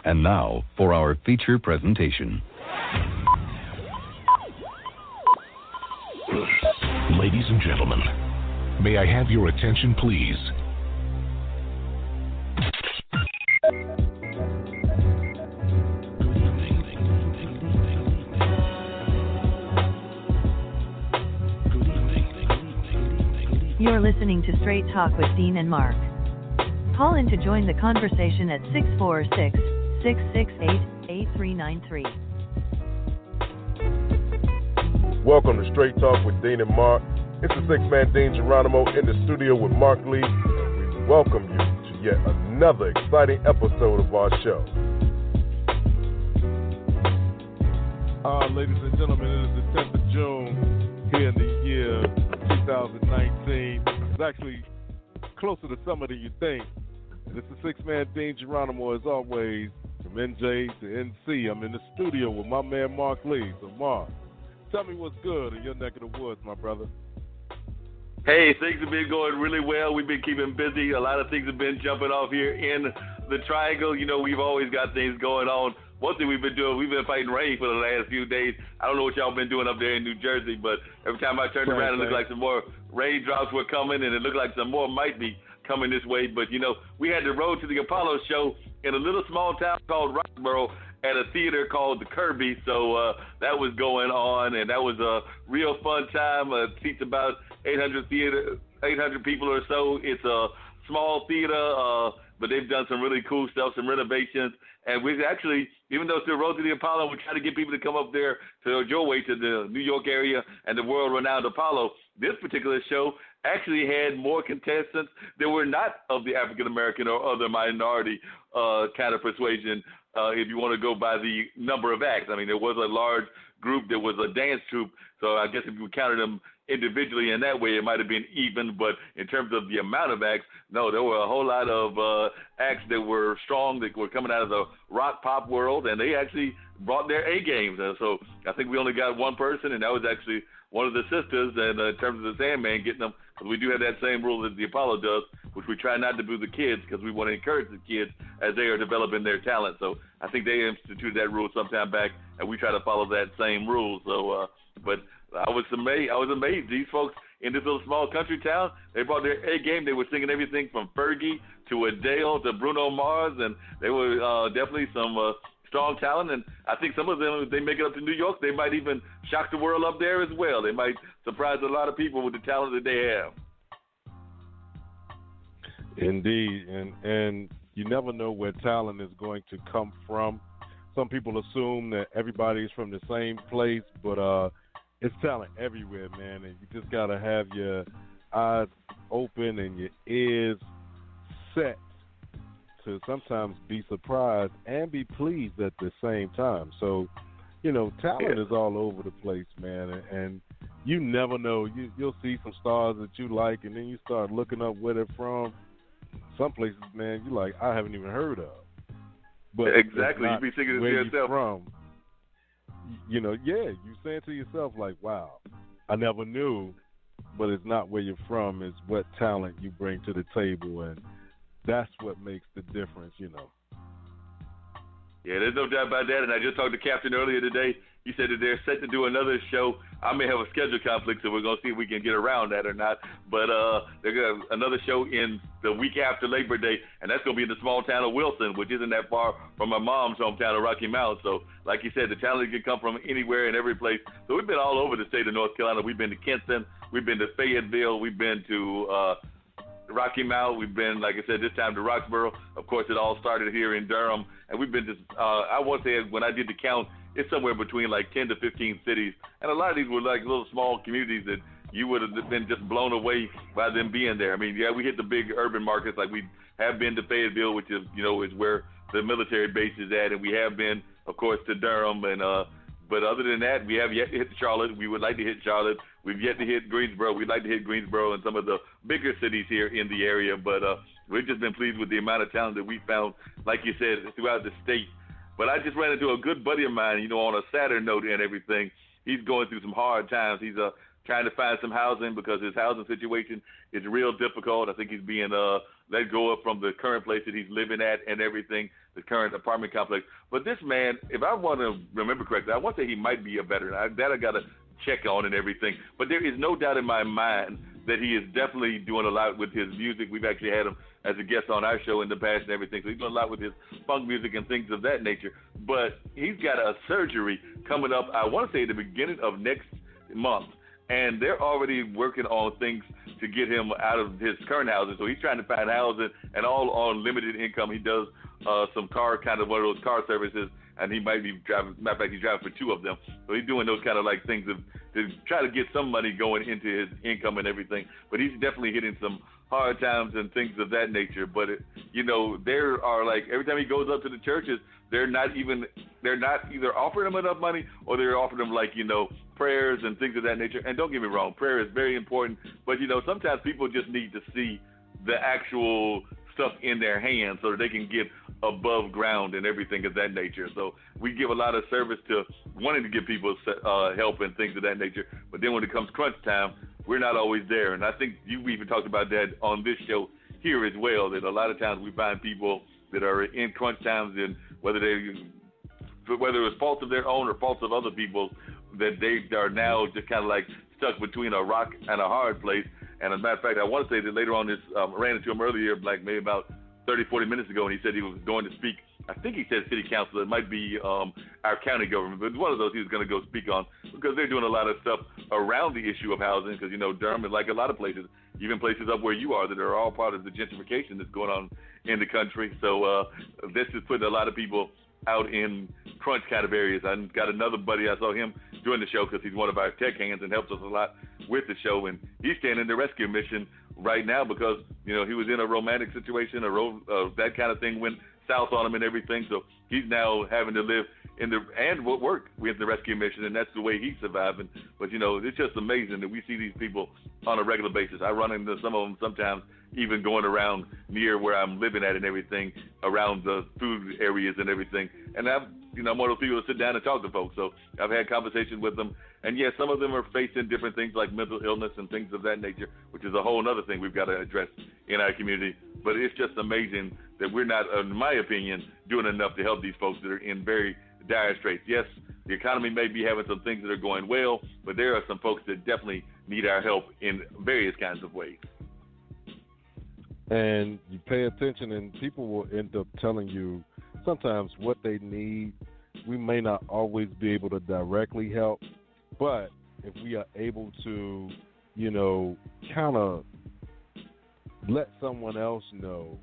And now for our feature presentation. Ladies and gentlemen, may I have your attention, please? You're listening to Straight Talk with Dean and Mark. Call in to join the conversation at 646-668-8393. Welcome to Straight Talk with Dean and Mark. It's the six-man Dean Geronimo in the studio with Mark Lee, and we welcome you to yet another exciting episode of our show. Ladies and gentlemen, it is the 10th of June here in the year 2019. It's actually closer to summer than you think. And it's the six-man Dean Geronimo, as always, from NJ to NC. I'm in the studio with my man Mark Lee. So, Mark, tell me what's good in your neck of the woods, my brother. Hey, things have been going really well. We've been keeping busy. A lot of things have been jumping off here in the Triangle. You know, we've always got things going on. One thing we've been doing, we've been fighting rain for the last few days. I don't know what y'all been doing up there in New Jersey, but every time I turned around, it looked like some more raindrops were coming, and it looked like some more might be coming this way. But, you know, we had the Road to the Apollo show in a little small town called Roxborough at a theater called the Kirby. So that was going on, and that was a real fun time. Seats about 800 people or so. It's a small theater, but they've done some really cool stuff, some renovations. And we've actually, even though it's the Road to the Apollo, we try to get people to come up there to your way to the New York area and the world-renowned Apollo. This particular show actually had more contestants that were not of the African-American or other minority kind of persuasion, if you want to go by the number of acts. I mean, there was a large group. There was a dance troupe. So I guess if you counted them individually in that way, it might have been even. But in terms of the amount of acts, no, there were a whole lot of acts that were strong, that were coming out of the rock pop world, and they actually brought their A games. So I think we only got one person, and that was actually one of the sisters. And in terms of the Sandman getting them, because we do have that same rule that the Apollo does, which we try not to boo the kids because we want to encourage the kids as they are developing their talent. So I think they instituted that rule sometime back, and we try to follow that same rule. So, but I was amazed. These folks in this little small country town, they brought their A game. They were singing everything from Fergie to Adele to Bruno Mars, and they were definitely some strong talent. And I think some of them, if they make it up to New York, they might even shock the world up there as well. They might surprise a lot of people with the talent that they have. Indeed, and you never know where talent is going to come from. Some people assume that everybody's from the same place, but it's talent everywhere, man, and you just got to have your eyes open and your ears set to sometimes be surprised and be pleased at the same time. So, you know, talent is all over the place, man, and you never know. You'll see some stars that you like, and then you start looking up where they're from. Some places, man, you like, I haven't even heard of. But exactly, you be thinking to yourself, from, you know, you saying to yourself, like, wow, I never knew, but it's not where you're from, it's what talent you bring to the table, and that's what makes the difference, you know. Yeah, there's no doubt about that, and I just talked to Captain earlier today. He said that they're set to do another show. I may have a schedule conflict, so we're going to see if we can get around that or not. But they're going to have another show in the week after Labor Day, and that's going to be in the small town of Wilson, which isn't that far from my mom's hometown of Rocky Mount. So, like you said, the talent can come from anywhere and every place. So we've been all over the state of North Carolina. We've been to Kinston. We've been to Fayetteville. We've been to Rocky Mount. We've been, like I said, this time to Roxborough. Of course, it all started here in Durham. And we've been to, I want to say, when I did the count, it's somewhere between like 10 to 15 cities. And a lot of these were like little small communities that you would have been just blown away by them being there. I mean, yeah, we hit the big urban markets, like we have been to Fayetteville, which is, you know, is where the military base is at. And we have been, of course, to Durham. And but other than that, we have yet to hit Charlotte. We would like to hit Charlotte. We've yet to hit Greensboro. We'd like to hit Greensboro and some of the bigger cities here in the area. But we've just been pleased with the amount of talent that we found, like you said, throughout the state. But I just ran into a good buddy of mine, you know, on a sadder note and everything. He's going through some hard times. He's trying to find some housing because his housing situation is real difficult. I think he's being let go of from the current place that he's living at and everything, the current apartment complex. But this man, if I want to remember correctly, I want to say he might be a veteran. That I got to check on and everything. But there is no doubt in my mind that he is definitely doing a lot with his music. We've actually had him as a guest on our show in the past and everything. So he's doing a lot with his funk music and things of that nature. But he's got a surgery coming up, I want to say, at the beginning of next month. And they're already working on things to get him out of his current housing. So he's trying to find housing, and all on limited income. He does some car, kind of one of those car services, and he might be driving. Matter of fact, he's driving for 2 of them. So he's doing those kind of like things to try to get some money going into his income and everything. But he's definitely hitting some hard times and things of that nature. But there are, like, every time he goes up to the churches, they're not either offering him enough money, or they're offering him, like, prayers and things of that nature. And don't get me wrong, prayer is very important, but sometimes people just need to see the actual stuff in their hands so that they can get above ground and everything of that nature. So we give a lot of service to wanting to give people help and things of that nature, but then when it comes crunch time, we're not always there. And I think you even talked about that on this show here as well, that a lot of times we find people that are in crunch times, and whether it was faults of their own or faults of other people, that they are now just kind of like stuck between a rock and a hard place. And as a matter of fact, I want to say that later on, ran into him earlier, like maybe about 30, 40 minutes ago, and he said he was going to speak. I think he said city council. It might be our county government, but one of those he was going to go speak on, because they're doing a lot of stuff around the issue of housing, because, Durham is like a lot of places, even places up where you are, that are all part of the gentrification that's going on in the country. So this is putting a lot of people out in crunch kind of areas. I got another buddy, I saw him during the show because he's one of our tech hands and helps us a lot with the show, and he's staying in the rescue mission right now because, he was in a romantic situation, that kind of thing went south on him and everything, so he's now having to live and work with the rescue mission, and that's the way he's surviving. But, it's just amazing that we see these people on a regular basis. I run into some of them sometimes, even going around near where I'm living at and everything, around the food areas and everything. And I'm one of those people that sit down and talk to folks. So I've had conversations with them. And, yes, some of them are facing different things like mental illness and things of that nature, which is a whole other thing we've got to address in our community. But it's just amazing that we're not, in my opinion, doing enough to help these folks that are in very dire straits. Yes, the economy may be having some things that are going well, but there are some folks that definitely need our help in various kinds of ways. And you pay attention, and people will end up telling you sometimes what they need. We may not always be able to directly help, but if we are able to, kind of let someone else know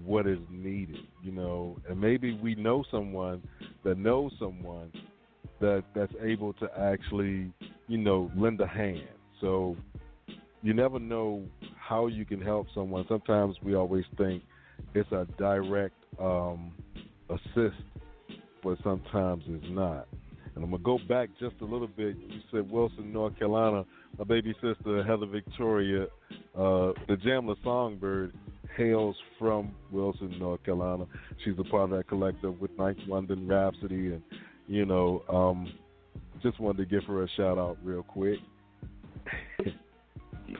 what is needed, and maybe we know someone that knows someone that's able to actually, lend a hand. So you never know how you can help someone. Sometimes we always think it's a direct assist, but sometimes it's not. And I'm going to go back just a little bit. You said Wilson, North Carolina. My baby sister, Heather Victoria, the Jamla Songbird, hails from Wilson, North Carolina. She's a part of that collective with Ninth London Rhapsody. And, just wanted to give her a shout-out real quick.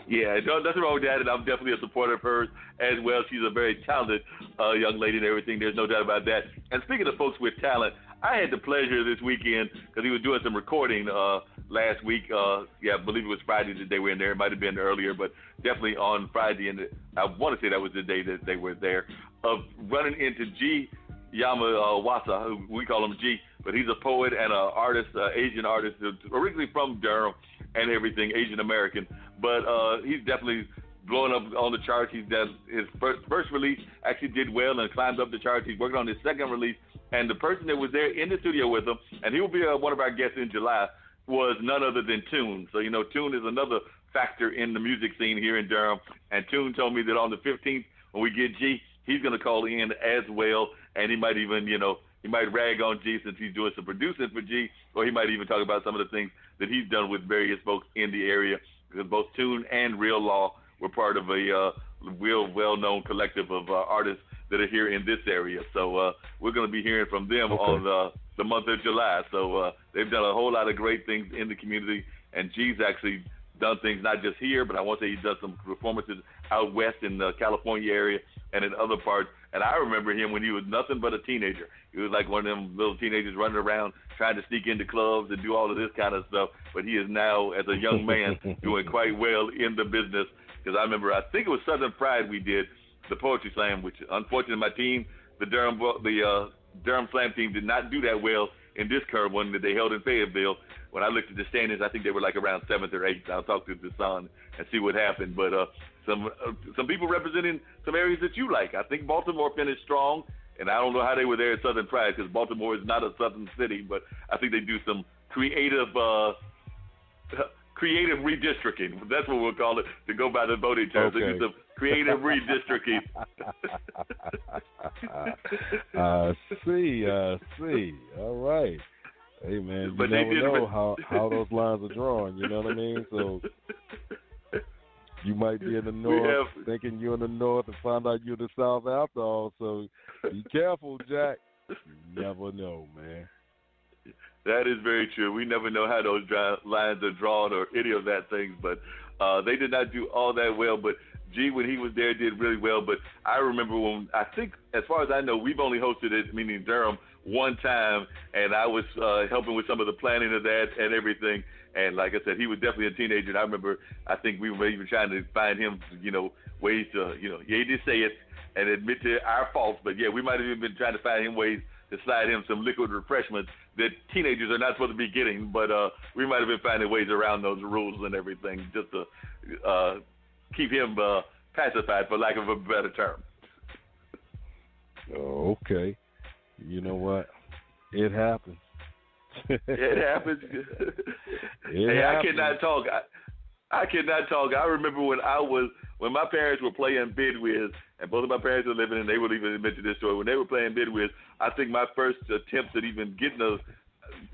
Yeah, nothing wrong with that, and I'm definitely a supporter of hers as well. She's a very talented young lady and everything. There's no doubt about that. And speaking of folks with talent, I had the pleasure this weekend, because he was doing some recording last week. I believe it was Friday that they were in there. It might have been earlier, but definitely on Friday. And I want to say that was the day that they were there, of running into G. Yamawasa, who we call him G, but he's a poet and an artist, Asian artist, originally from Durham and everything, Asian American. But he's definitely blowing up on the charts. He's done his first release, actually did well and climbed up the charts. He's working on his second release, and the person that was there in the studio with him, and he will be one of our guests in July, was none other than Tune. So, Tune is another factor in the music scene here in Durham, and Tune told me that on the 15th, when we get G, he's going to call in as well, and he might even, he might rag on G since he's doing some producing for G, or he might even talk about some of the things that he's done with various folks in the area, because both Tune and Real Law were part of a real well-known collective of artists that are here in this area. So we're going to be hearing from them on the month of July. So they've done a whole lot of great things in the community, and G's actually done things not just here, but I want to say he's done some performances out west in the California area and in other parts. And I remember him when he was nothing but a teenager. He was like one of them little teenagers running around trying to sneak into clubs and do all of this kind of stuff. But he is now, as a young man, doing quite well in the business. Because I remember, I think it was Southern Pride we did, the Poetry Slam, which unfortunately my team, the Durham Slam team, did not do that well in this current one that they held in Fayetteville. When I looked at the standings, I think they were like around 7th or 8th. I'll talk to the son and see what happened. But some people representing some areas that you like. I think Baltimore finished strong, and I don't know how they were there at Southern Pride because Baltimore is not a southern city, but I think they do some creative redistricting. That's what we'll call it, to go by the voting terms. Okay. They do some creative redistricting. I see. All right. Hey, man, you never know how those lines are drawn, you know what I mean? So you might be in the north thinking you're in the north and find out you're the south after all. So be careful, Jack. You never know, man. That is very true. We never know how those lines are drawn or any of that things, but they did not do all that well. But G, when he was there, did really well. But I remember when, I think, as far as I know, we've only hosted it, meaning Durham, one time, and I was helping with some of the planning of that and everything. And like I said, he was definitely a teenager. And I remember, I think we were even trying to find him, ways to, he did say it and admit to our faults. But yeah, we might have even been trying to find him ways to slide him some liquid refreshments that teenagers are not supposed to be getting. But we might have been finding ways around those rules and everything just to keep him pacified, for lack of a better term. Oh, okay. You know what? It happens. It happens. I cannot talk. I cannot talk. I remember when my parents were playing Bid Whiz, and both of my parents were living, and they would even admit to this story. When they were playing Bid Whiz, I think my first attempt at even getting a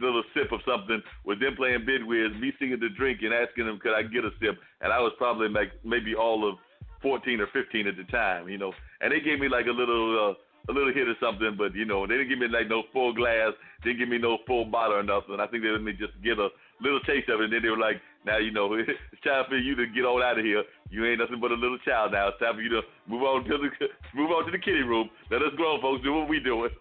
little sip of something was them playing Bid Whiz, me singing the drink and asking them, could I get a sip? And I was probably like maybe all of 14 or 15 at the time, And they gave me like a little hit or something, but they didn't give me like no full glass, didn't give me no full bottle or nothing. I think they let me just get a little taste of it, and then they were like, now it's time for you to get on out of here. You ain't nothing but a little child now. It's time for you to move on to the kiddie room. Let us grown folks do what we doing.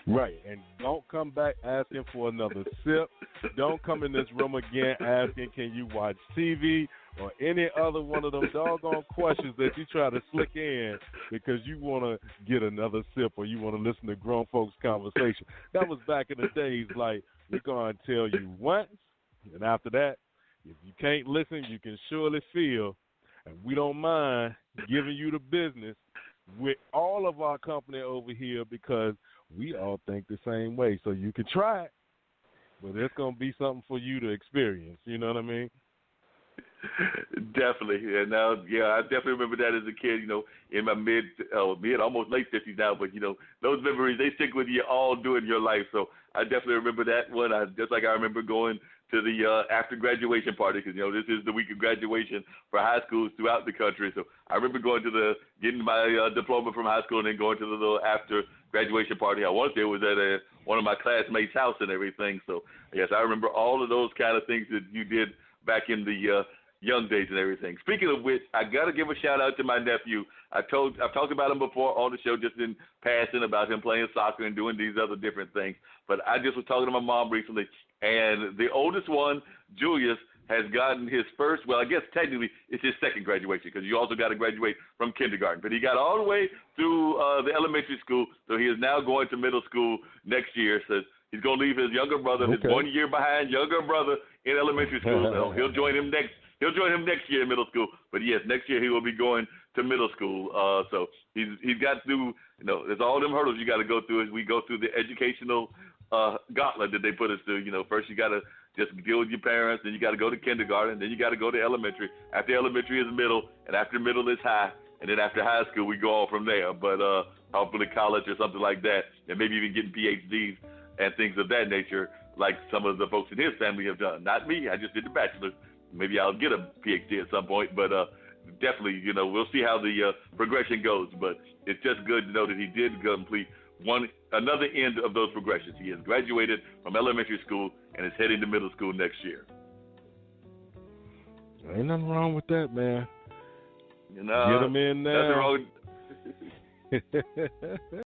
Right, and don't come back asking for another sip. Don't come in this room again asking, can you watch TV or any other one of them doggone questions that you try to slick in because you want to get another sip or you want to listen to grown folks' conversation. That was back in the days like, we're going to tell you once, and after that, if you can't listen, you can surely feel, and we don't mind giving you the business with all of our company over here because we all think the same way. So you can try it, but it's going to be something for you to experience. You know what I mean? Definitely. And now, I definitely remember that as a kid, in my mid, almost late 50s now. But, those memories, they stick with you all during your life. So I definitely remember that one. Just like I remember going to the after graduation party because, this is the week of graduation for high schools throughout the country. So I remember going to getting my diploma from high school and then going to the little after graduation party. I want to say it was at one of my classmates' house and everything. So, yes, I remember all of those kind of things that you did back in the young days and everything. Speaking of which, I got to give a shout out to my nephew. I've talked about him before on the show, just in passing about him playing soccer and doing these other different things. But I just was talking to my mom recently, and the oldest one, Julius, has gotten his first, well, I guess technically it's his second graduation because you also got to graduate from kindergarten. But he got all the way through the elementary school, so he is now going to middle school next year. So he's going to leave his younger brother, his 1 year behind younger brother in elementary school. So he'll join him next year in middle school. But yes, next year he will be going to middle school. So he's got through, there's all them hurdles you got to go through as we go through the educational gauntlet that they put us through. First you got to just deal with your parents, then you got to go to kindergarten, then you got to go to elementary. After elementary is middle, and after middle is high, and then after high school we go on from there. But hopefully college or something like that, and maybe even getting PhDs and things of that nature, like some of the folks in his family have done. Not me. I just did the bachelor's. Maybe I'll get a PhD at some point, but definitely, we'll see how the progression goes. But it's just good to know that he did complete another end of those progressions. He has graduated from elementary school and is heading to middle school next year. Ain't nothing wrong with that, man. You know, get them in now. Nothing wrong.